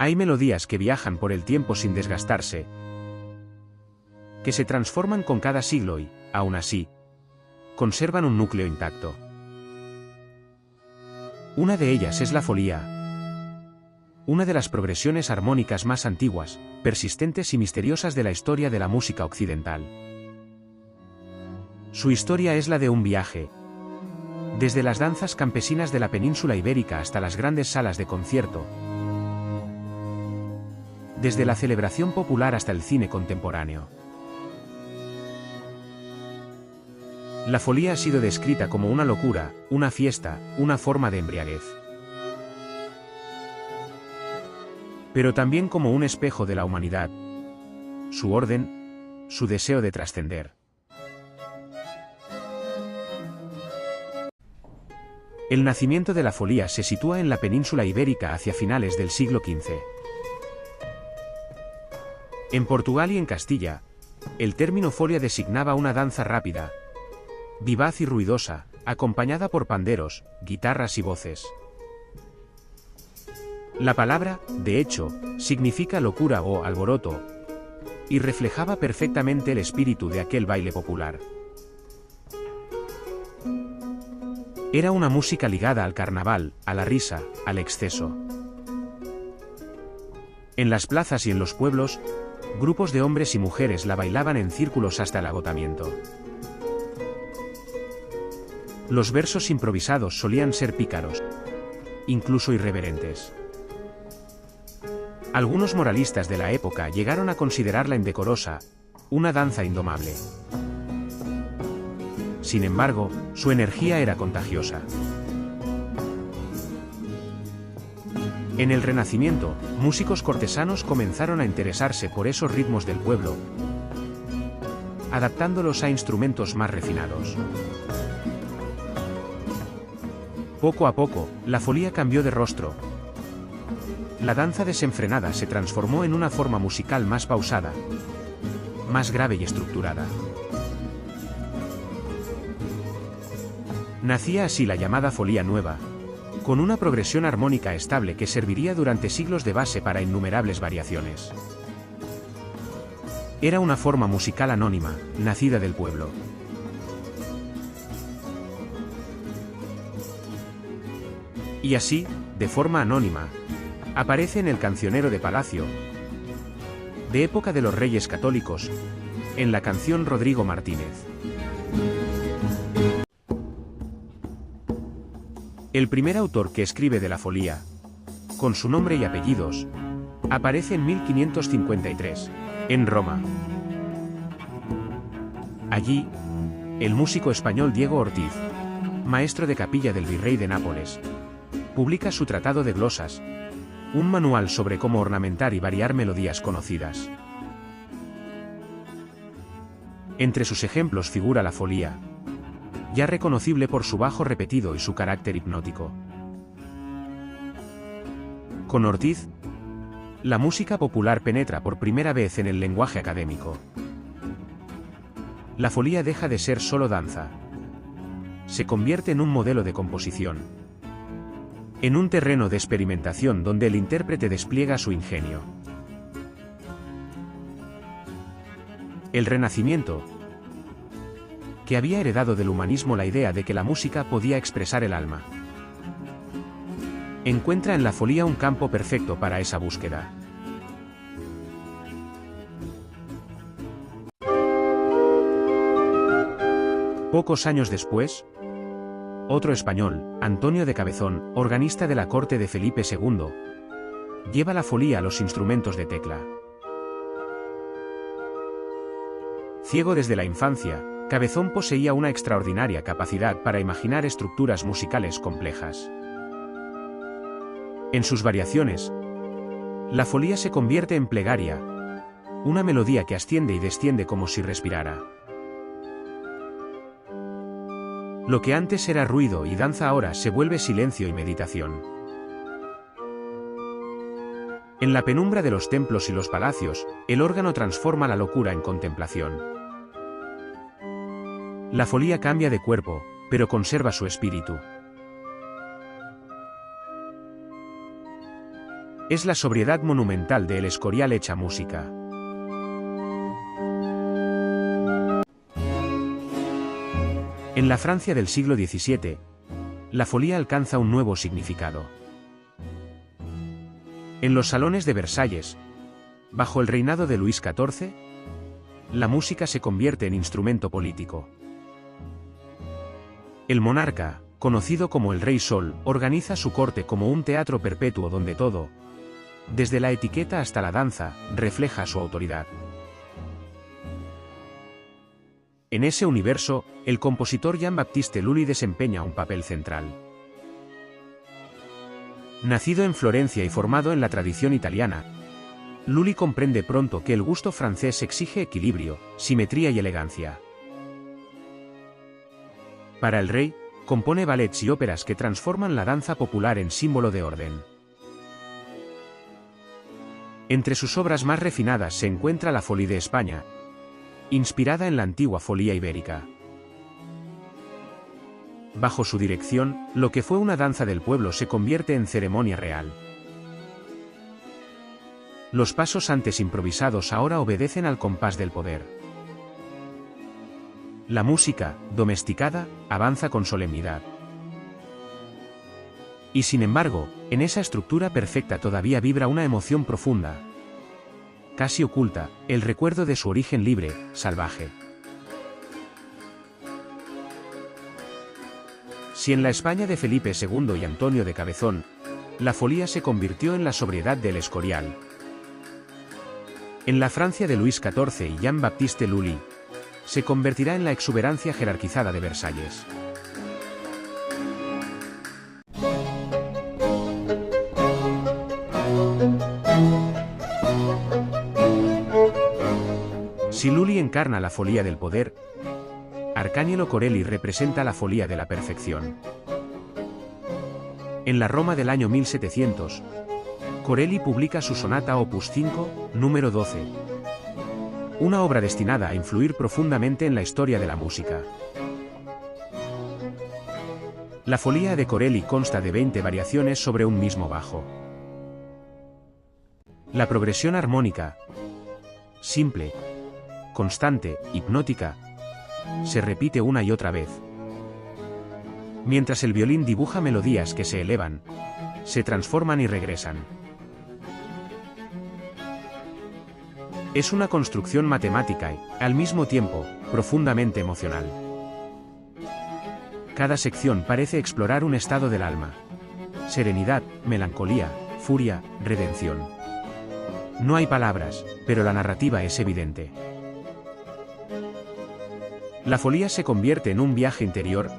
Hay melodías que viajan por el tiempo sin desgastarse, que se transforman con cada siglo y, aún así, conservan un núcleo intacto. Una de ellas es la folía, una de las progresiones armónicas más antiguas, persistentes y misteriosas de la historia de la música occidental. Su historia es la de un viaje, desde las danzas campesinas de la península ibérica hasta las grandes salas de concierto, desde la celebración popular hasta el cine contemporáneo. La folía ha sido descrita como una locura, una fiesta, una forma de embriaguez, pero también como un espejo de la humanidad, su orden, su deseo de trascender. El nacimiento de la folía se sitúa en la península ibérica hacia finales del siglo XV. En Portugal y en Castilla, el término folia designaba una danza rápida, vivaz y ruidosa, acompañada por panderos, guitarras y voces. La palabra, de hecho, significa locura o alboroto, y reflejaba perfectamente el espíritu de aquel baile popular. Era una música ligada al carnaval, a la risa, al exceso. En las plazas y en los pueblos, grupos de hombres y mujeres la bailaban en círculos hasta el agotamiento. Los versos improvisados solían ser pícaros, incluso irreverentes. Algunos moralistas de la época llegaron a considerarla indecorosa, una danza indomable. Sin embargo, su energía era contagiosa. En el Renacimiento, músicos cortesanos comenzaron a interesarse por esos ritmos del pueblo, adaptándolos a instrumentos más refinados. Poco a poco, la folía cambió de rostro. La danza desenfrenada se transformó en una forma musical más pausada, más grave y estructurada. Nacía así la llamada folía nueva, con una progresión armónica estable que serviría durante siglos de base para innumerables variaciones. Era una forma musical anónima, nacida del pueblo. Y así, de forma anónima, aparece en el Cancionero de Palacio, de época de los Reyes Católicos, en la canción Rodrigo Martínez. El primer autor que escribe de la folía, con su nombre y apellidos, aparece en 1553, en Roma. Allí, el músico español Diego Ortiz, maestro de capilla del virrey de Nápoles, publica su Tratado de Glosas, un manual sobre cómo ornamentar y variar melodías conocidas. Entre sus ejemplos figura la folía, ya reconocible por su bajo repetido y su carácter hipnótico. Con Ortiz, la música popular penetra por primera vez en el lenguaje académico. La folía deja de ser solo danza. Se convierte en un modelo de composición, en un terreno de experimentación donde el intérprete despliega su ingenio. El Renacimiento, que había heredado del humanismo la idea de que la música podía expresar el alma, encuentra en la folía un campo perfecto para esa búsqueda. Pocos años después, otro español, Antonio de Cabezón, organista de la corte de Felipe II, lleva la folía a los instrumentos de tecla. Ciego desde la infancia, Cabezón poseía una extraordinaria capacidad para imaginar estructuras musicales complejas. En sus variaciones, la folía se convierte en plegaria, una melodía que asciende y desciende como si respirara. Lo que antes era ruido y danza ahora se vuelve silencio y meditación. En la penumbra de los templos y los palacios, el órgano transforma la locura en contemplación. La folía cambia de cuerpo, pero conserva su espíritu. Es la sobriedad monumental de El Escorial hecha música. En la Francia del siglo XVII, la folía alcanza un nuevo significado. En los salones de Versalles, bajo el reinado de Luis XIV, la música se convierte en instrumento político. El monarca, conocido como el Rey Sol, organiza su corte como un teatro perpetuo donde todo, desde la etiqueta hasta la danza, refleja su autoridad. En ese universo, el compositor Jean-Baptiste Lully desempeña un papel central. Nacido en Florencia y formado en la tradición italiana, Lully comprende pronto que el gusto francés exige equilibrio, simetría y elegancia. Para el rey, compone ballets y óperas que transforman la danza popular en símbolo de orden. Entre sus obras más refinadas se encuentra la Folie de España, inspirada en la antigua folía ibérica. Bajo su dirección, lo que fue una danza del pueblo se convierte en ceremonia real. Los pasos antes improvisados ahora obedecen al compás del poder. La música, domesticada, avanza con solemnidad. Y sin embargo, en esa estructura perfecta todavía vibra una emoción profunda, casi oculta, el recuerdo de su origen libre, salvaje. Si en la España de Felipe II y Antonio de Cabezón, la folía se convirtió en la sobriedad del Escorial, en la Francia de Luis XIV y Jean-Baptiste Lully, se convertirá en la exuberancia jerarquizada de Versalles. Si Lully encarna la folía del poder, Arcángelo Corelli representa la folía de la perfección. En la Roma del año 1700, Corelli publica su sonata Opus 5, número 12, una obra destinada a influir profundamente en la historia de la música. La folía de Corelli consta de 20 variaciones sobre un mismo bajo. La progresión armónica, simple, constante, hipnótica, se repite una y otra vez, mientras el violín dibuja melodías que se elevan, se transforman y regresan. Es una construcción matemática y, al mismo tiempo, profundamente emocional. Cada sección parece explorar un estado del alma: serenidad, melancolía, furia, redención. No hay palabras, pero la narrativa es evidente. La folía se convierte en un viaje interior,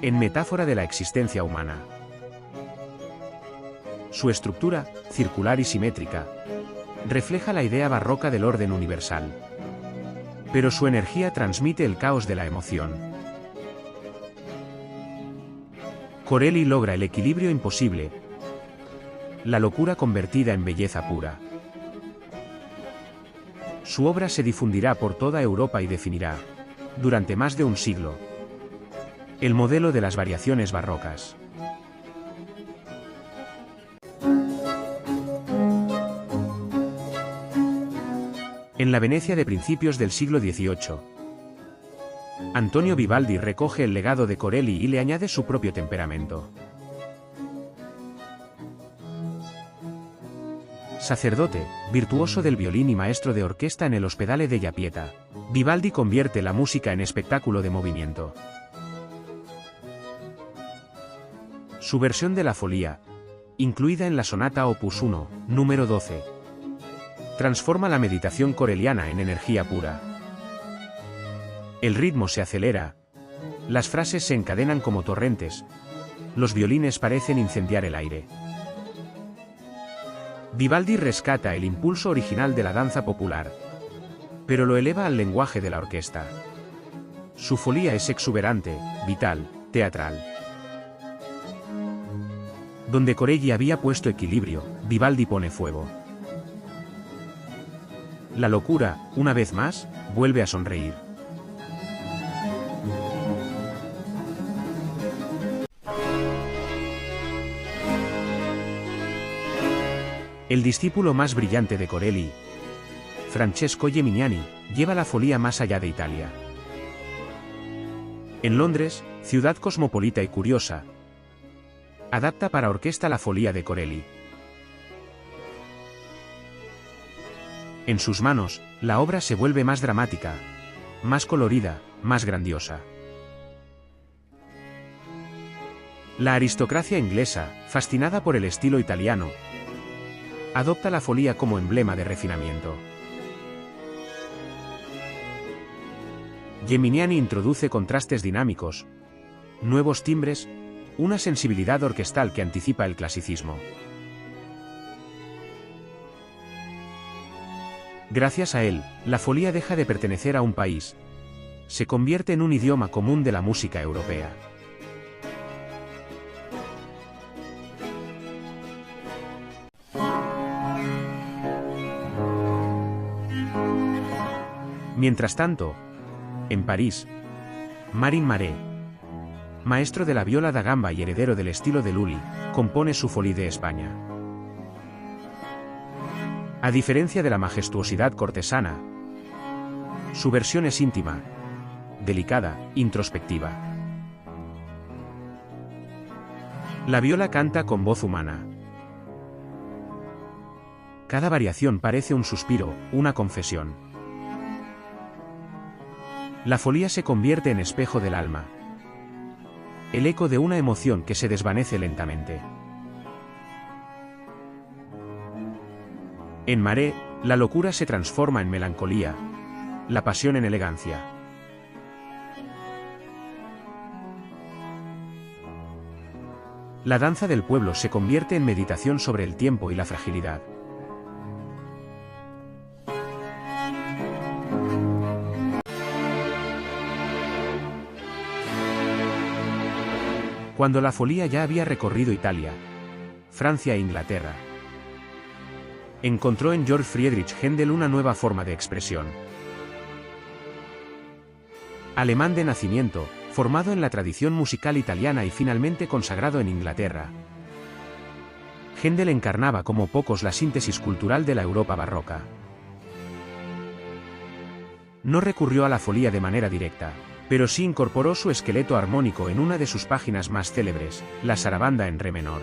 en metáfora de la existencia humana. Su estructura, circular y simétrica, refleja la idea barroca del orden universal. Pero su energía transmite el caos de la emoción. Corelli logra el equilibrio imposible, la locura convertida en belleza pura. Su obra se difundirá por toda Europa y definirá, durante más de un siglo, el modelo de las variaciones barrocas. En la Venecia de principios del siglo XVIII, Antonio Vivaldi recoge el legado de Corelli y le añade su propio temperamento. Sacerdote, virtuoso del violín y maestro de orquesta en el Ospedale della Pietà, Vivaldi convierte la música en espectáculo de movimiento. Su versión de la folía, incluida en la sonata Opus 1, número 12, transforma la meditación coreliana en energía pura. El ritmo se acelera, las frases se encadenan como torrentes, los violines parecen incendiar el aire. Vivaldi rescata el impulso original de la danza popular, pero lo eleva al lenguaje de la orquesta. Su folía es exuberante, vital, teatral. Donde Corelli había puesto equilibrio, Vivaldi pone fuego. La locura, una vez más, vuelve a sonreír. El discípulo más brillante de Corelli, Francesco Geminiani, lleva la folía más allá de Italia. En Londres, ciudad cosmopolita y curiosa, adapta para orquesta la folía de Corelli. En sus manos, la obra se vuelve más dramática, más colorida, más grandiosa. La aristocracia inglesa, fascinada por el estilo italiano, adopta la folía como emblema de refinamiento. Geminiani introduce contrastes dinámicos, nuevos timbres, una sensibilidad orquestal que anticipa el clasicismo. Gracias a él, la folía deja de pertenecer a un país. Se convierte en un idioma común de la música europea. Mientras tanto, en París, Marin Maré, maestro de la viola da gamba y heredero del estilo de Lully, compone su Folie de España. A diferencia de la majestuosidad cortesana, su versión es íntima, delicada, introspectiva. La viola canta con voz humana. Cada variación parece un suspiro, una confesión. La folía se convierte en espejo del alma, el eco de una emoción que se desvanece lentamente. En Maré, la locura se transforma en melancolía, la pasión en elegancia. La danza del pueblo se convierte en meditación sobre el tiempo y la fragilidad. Cuando la folía ya había recorrido Italia, Francia e Inglaterra, encontró en Georg Friedrich Händel una nueva forma de expresión. Alemán de nacimiento, formado en la tradición musical italiana y finalmente consagrado en Inglaterra, Händel encarnaba como pocos la síntesis cultural de la Europa barroca. No recurrió a la folía de manera directa, pero sí incorporó su esqueleto armónico en una de sus páginas más célebres, la Sarabanda en re menor.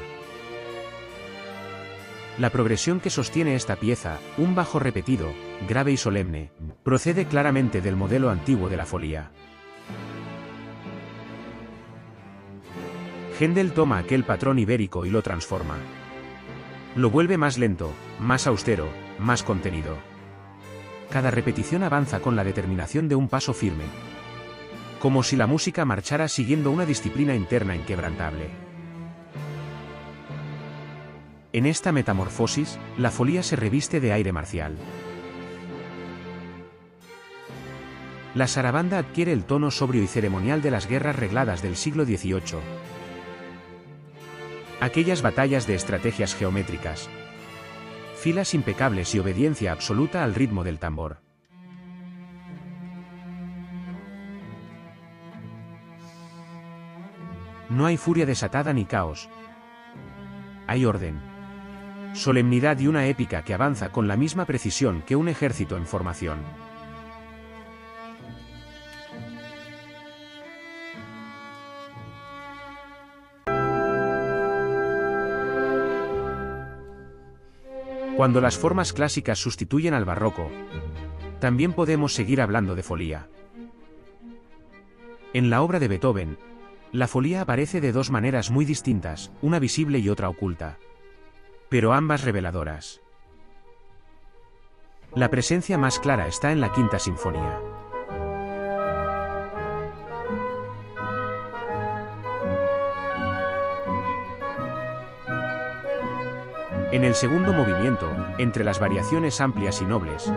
La progresión que sostiene esta pieza, un bajo repetido, grave y solemne, procede claramente del modelo antiguo de la folía. Händel toma aquel patrón ibérico y lo transforma. Lo vuelve más lento, más austero, más contenido. Cada repetición avanza con la determinación de un paso firme, como si la música marchara siguiendo una disciplina interna inquebrantable. En esta metamorfosis, la folía se reviste de aire marcial. La sarabanda adquiere el tono sobrio y ceremonial de las guerras regladas del siglo XVIII. Aquellas batallas de estrategias geométricas, filas impecables y obediencia absoluta al ritmo del tambor. No hay furia desatada ni caos. Hay orden, solemnidad y una épica que avanza con la misma precisión que un ejército en formación. Cuando las formas clásicas sustituyen al barroco, también podemos seguir hablando de folía. En la obra de Beethoven, la folía aparece de dos maneras muy distintas, una visible y otra oculta, pero ambas reveladoras. La presencia más clara está en la Quinta Sinfonía. En el segundo movimiento, entre las variaciones amplias y nobles,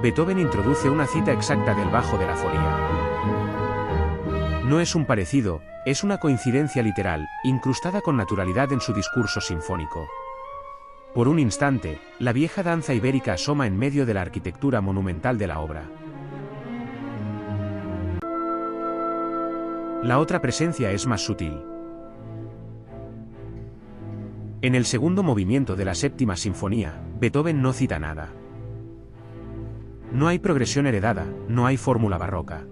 Beethoven introduce una cita exacta del bajo de la folía. No es un parecido, es una coincidencia literal, incrustada con naturalidad en su discurso sinfónico. Por un instante, la vieja danza ibérica asoma en medio de la arquitectura monumental de la obra. La otra presencia es más sutil. En el segundo movimiento de la séptima sinfonía, Beethoven no cita nada. No hay progresión heredada, no hay fórmula barroca.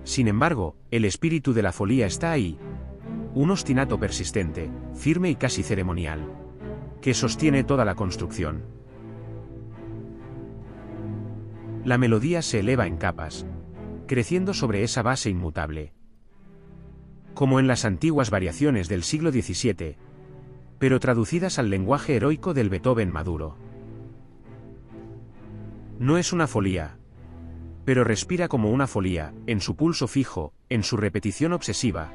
Sin embargo, el espíritu de la folía está ahí. Un ostinato persistente, firme y casi ceremonial, que sostiene toda la construcción. La melodía se eleva en capas, creciendo sobre esa base inmutable, como en las antiguas variaciones del siglo XVII, pero traducidas al lenguaje heroico del Beethoven maduro. No es una folía, pero respira como una folía, en su pulso fijo, en su repetición obsesiva,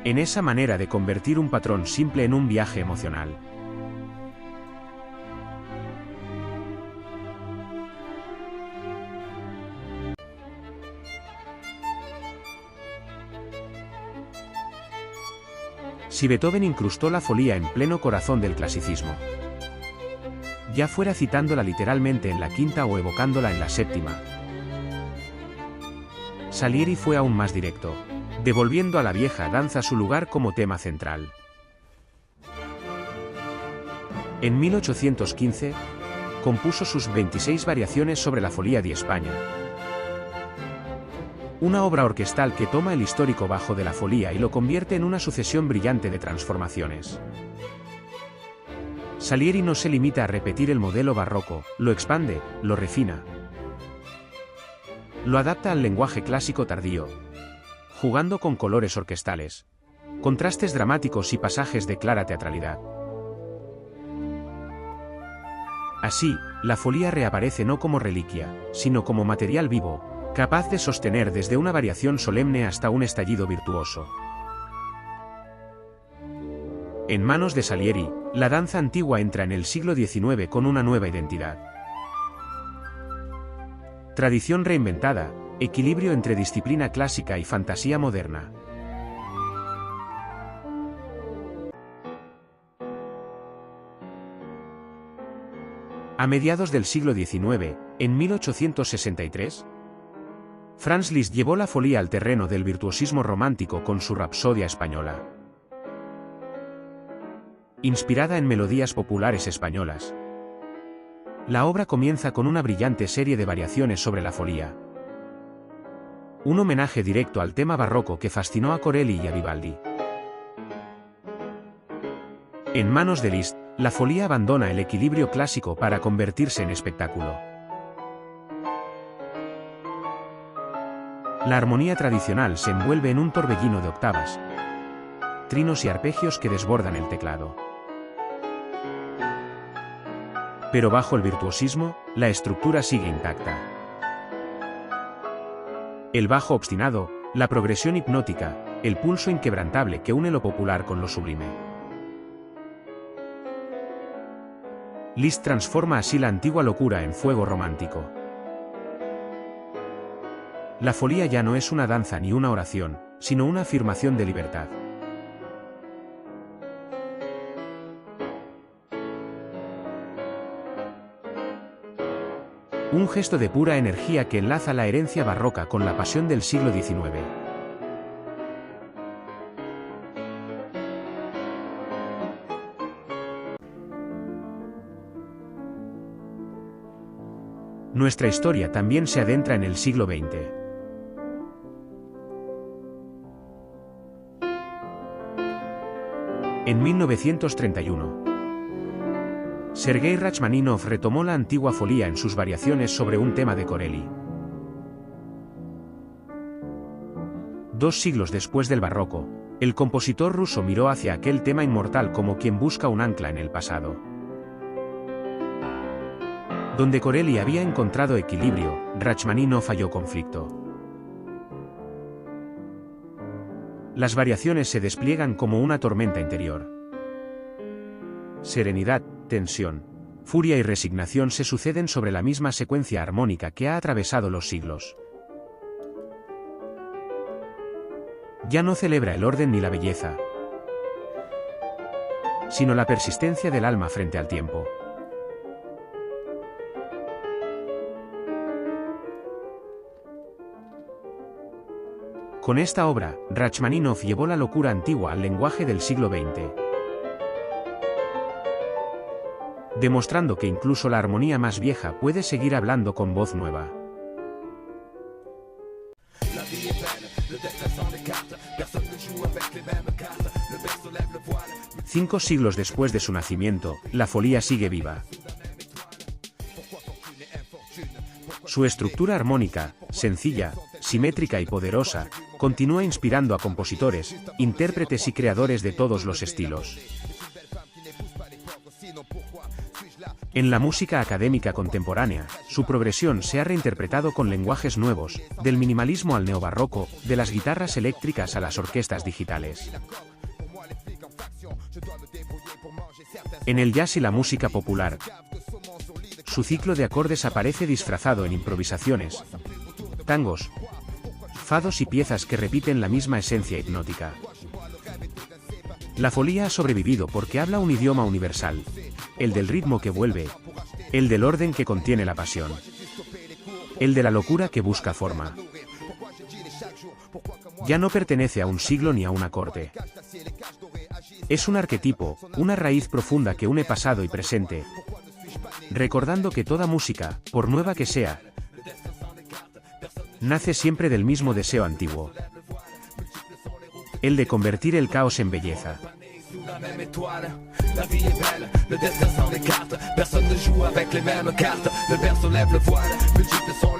en esa manera de convertir un patrón simple en un viaje emocional. Si Beethoven incrustó la folía en pleno corazón del clasicismo, ya fuera citándola literalmente en la quinta o evocándola en la séptima, Salieri fue aún más directo, devolviendo a la vieja danza su lugar como tema central. En 1815, compuso sus 26 variaciones sobre la Folía di España, una obra orquestal que toma el histórico bajo de la folía y lo convierte en una sucesión brillante de transformaciones. Salieri no se limita a repetir el modelo barroco, lo expande, lo refina, lo adapta al lenguaje clásico tardío, jugando con colores orquestales, contrastes dramáticos y pasajes de clara teatralidad. Así, la folía reaparece no como reliquia, sino como material vivo, capaz de sostener desde una variación solemne hasta un estallido virtuoso. En manos de Salieri, la danza antigua entra en el siglo XIX con una nueva identidad. Tradición reinventada, equilibrio entre disciplina clásica y fantasía moderna. A mediados del siglo XIX, en 1863, Franz Liszt llevó la folía al terreno del virtuosismo romántico con su Rapsodia española. Inspirada en melodías populares españolas, la obra comienza con una brillante serie de variaciones sobre la folía. Un homenaje directo al tema barroco que fascinó a Corelli y a Vivaldi. En manos de Liszt, la folía abandona el equilibrio clásico para convertirse en espectáculo. La armonía tradicional se envuelve en un torbellino de octavas, trinos y arpegios que desbordan el teclado. Pero bajo el virtuosismo, la estructura sigue intacta. El bajo obstinado, la progresión hipnótica, el pulso inquebrantable que une lo popular con lo sublime. Liszt transforma así la antigua locura en fuego romántico. La folía ya no es una danza ni una oración, sino una afirmación de libertad. Un gesto de pura energía que enlaza la herencia barroca con la pasión del siglo XIX. Nuestra historia también se adentra en el siglo XX. En 1931, Sergei Rachmaninoff retomó la antigua folía en sus variaciones sobre un tema de Corelli. 2 siglos después del barroco, el compositor ruso miró hacia aquel tema inmortal como quien busca un ancla en el pasado. Donde Corelli había encontrado equilibrio, Rachmaninoff halló conflicto. Las variaciones se despliegan como una tormenta interior. Serenidad, tensión, furia y resignación se suceden sobre la misma secuencia armónica que ha atravesado los siglos. Ya no celebra el orden ni la belleza, sino la persistencia del alma frente al tiempo. Con esta obra, Rachmaninoff llevó la locura antigua al lenguaje del siglo XX, demostrando que incluso la armonía más vieja puede seguir hablando con voz nueva. Cinco siglos después de su nacimiento, la Folia sigue viva. Su estructura armónica, sencilla, simétrica y poderosa, continúa inspirando a compositores, intérpretes y creadores de todos los estilos. En la música académica contemporánea, su progresión se ha reinterpretado con lenguajes nuevos, del minimalismo al neobarroco, de las guitarras eléctricas a las orquestas digitales. En el jazz y la música popular, su ciclo de acordes aparece disfrazado en improvisaciones, tangos, fados y piezas que repiten la misma esencia hipnótica. La Folia ha sobrevivido porque habla un idioma universal, el del ritmo que vuelve, el del orden que contiene la pasión, el de la locura que busca forma. Ya no pertenece a un siglo ni a una corte. Es un arquetipo, una raíz profunda que une pasado y presente, recordando que toda música, por nueva que sea, nace siempre del mismo deseo antiguo, el de convertir el caos en belleza. La vie est belle, le destin s'en écarte, personne ne joue avec les mêmes cartes, le berceau lève le voile, multiples sont